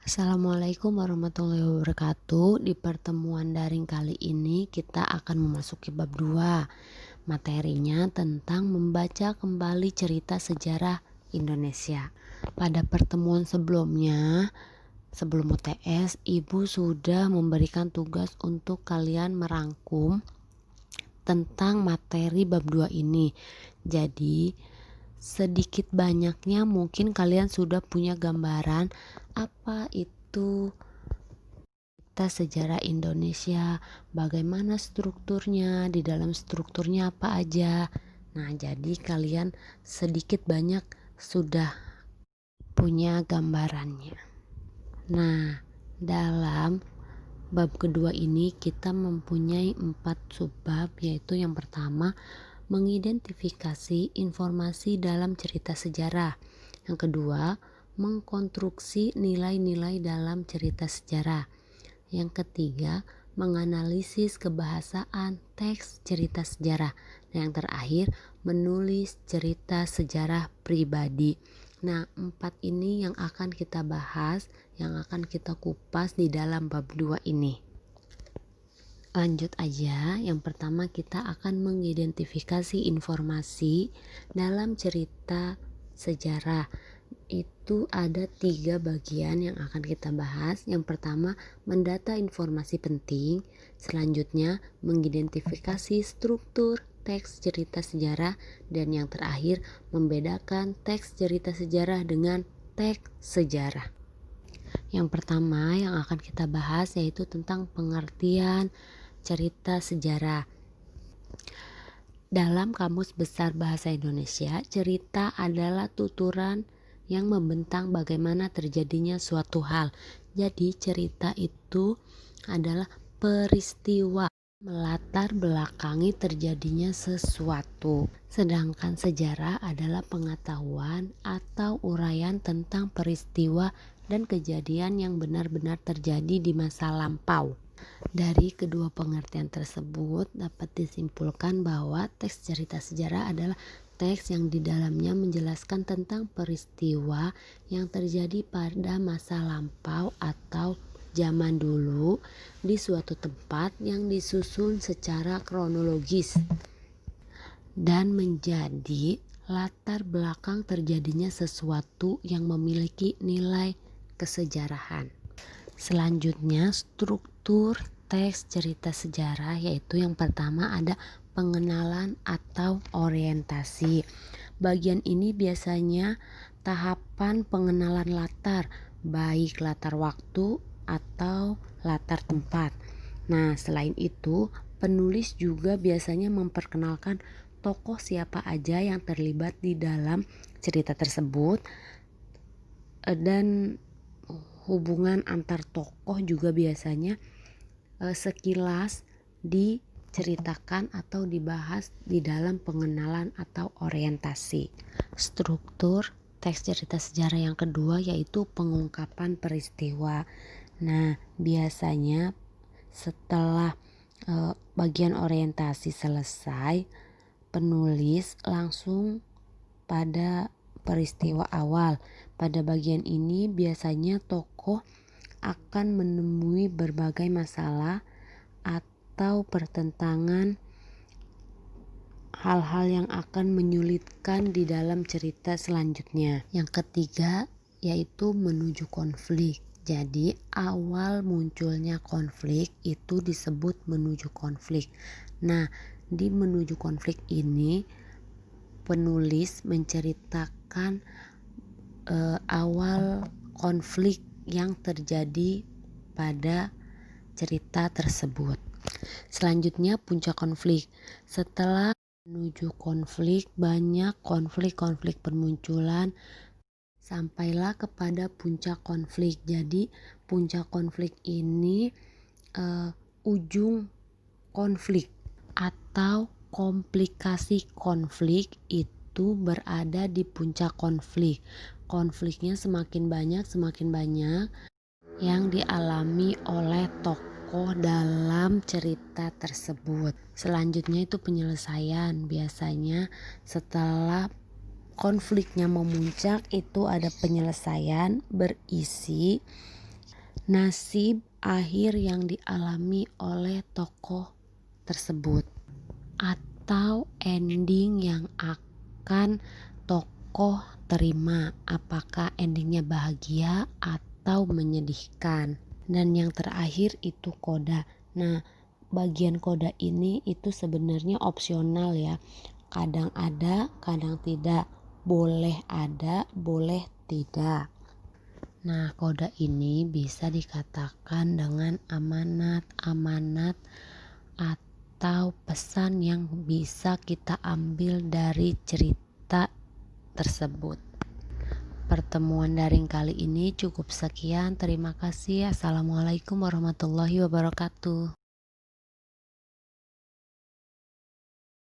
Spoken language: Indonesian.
Assalamualaikum warahmatullahi wabarakatuh. Di pertemuan daring kali ini kita akan memasuki bab 2. Materinya tentang membaca kembali cerita sejarah Indonesia. Pada pertemuan sebelumnya, sebelum UTS, Ibu sudah memberikan tugas untuk kalian merangkum tentang materi bab 2 ini. Jadi, sedikit banyaknya mungkin kalian sudah punya gambaran apa itu cerita sejarah Indonesia, bagaimana strukturnya, di dalam strukturnya apa aja. Nah, jadi kalian sedikit banyak sudah punya gambarannya. Nah, dalam bab kedua ini kita mempunyai 4 subbab, yaitu yang pertama mengidentifikasi informasi dalam cerita sejarah. Yang kedua, mengkonstruksi nilai-nilai dalam cerita sejarah. Yang ketiga, menganalisis kebahasaan teks cerita sejarah. Dan yang terakhir, menulis cerita sejarah pribadi. Nah, 4 ini yang akan kita bahas, yang akan kita kupas di dalam bab 2 ini. Lanjut aja, yang pertama kita akan mengidentifikasi informasi dalam cerita sejarah. Itu ada 3 bagian yang akan kita bahas. Yang pertama, mendata informasi penting. Selanjutnya, mengidentifikasi struktur teks cerita sejarah. Dan yang terakhir, membedakan teks cerita sejarah dengan teks sejarah. Yang pertama yang akan kita bahas yaitu tentang pengertian cerita sejarah. Dalam Kamus Besar Bahasa Indonesia, cerita adalah tuturan yang membentang bagaimana terjadinya suatu hal. Jadi cerita itu adalah peristiwa melatar belakangi terjadinya sesuatu. Sedangkan sejarah adalah pengetahuan atau uraian tentang peristiwa dan kejadian yang benar-benar terjadi di masa lampau. Dari kedua pengertian tersebut dapat disimpulkan bahwa teks cerita sejarah adalah teks yang di dalamnya menjelaskan tentang peristiwa yang terjadi pada masa lampau atau zaman dulu di suatu tempat yang disusun secara kronologis dan menjadi latar belakang terjadinya sesuatu yang memiliki nilai kesejarahan. Selanjutnya, struktur teks cerita sejarah, yaitu yang pertama ada pengenalan atau orientasi. Bagian ini biasanya tahapan pengenalan latar, baik latar waktu atau latar tempat. Nah, selain itu, penulis juga biasanya memperkenalkan tokoh siapa aja yang terlibat di dalam cerita tersebut dan hubungan antar tokoh juga biasanya sekilas diceritakan atau dibahas di dalam pengenalan atau orientasi. Struktur teks cerita sejarah yang kedua yaitu pengungkapan peristiwa. Nah, biasanya setelah bagian orientasi selesai, penulis langsung pada peristiwa awal. Pada bagian ini biasanya tokoh akan menemui berbagai masalah atau pertentangan, hal-hal yang akan menyulitkan di dalam cerita selanjutnya. Yang ketiga yaitu menuju konflik. Jadi awal munculnya konflik itu disebut menuju konflik. Nah, di menuju konflik ini penulis menceritakan awal konflik yang terjadi pada cerita tersebut. Selanjutnya puncak konflik. Setelah menuju konflik, banyak konflik-konflik bermunculan sampailah kepada puncak konflik. Jadi puncak konflik ini ujung konflik atau komplikasi konflik itu berada di puncak konflik. Konfliknya semakin banyak yang dialami oleh tokoh dalam cerita tersebut. Selanjutnya itu penyelesaian. Biasanya setelah konfliknya memuncak itu ada penyelesaian berisi nasib akhir yang dialami oleh tokoh tersebut, atau ending yang akan tokoh terima, apakah endingnya bahagia atau menyedihkan. Dan yang terakhir itu koda. Nah, bagian koda ini itu sebenarnya opsional ya, kadang ada kadang tidak, boleh ada boleh tidak. Nah, koda ini bisa dikatakan dengan amanat atau pesan yang bisa kita ambil dari cerita tersebut. Pertemuan daring kali ini cukup sekian. Terima kasih. Assalamualaikum warahmatullahi wabarakatuh.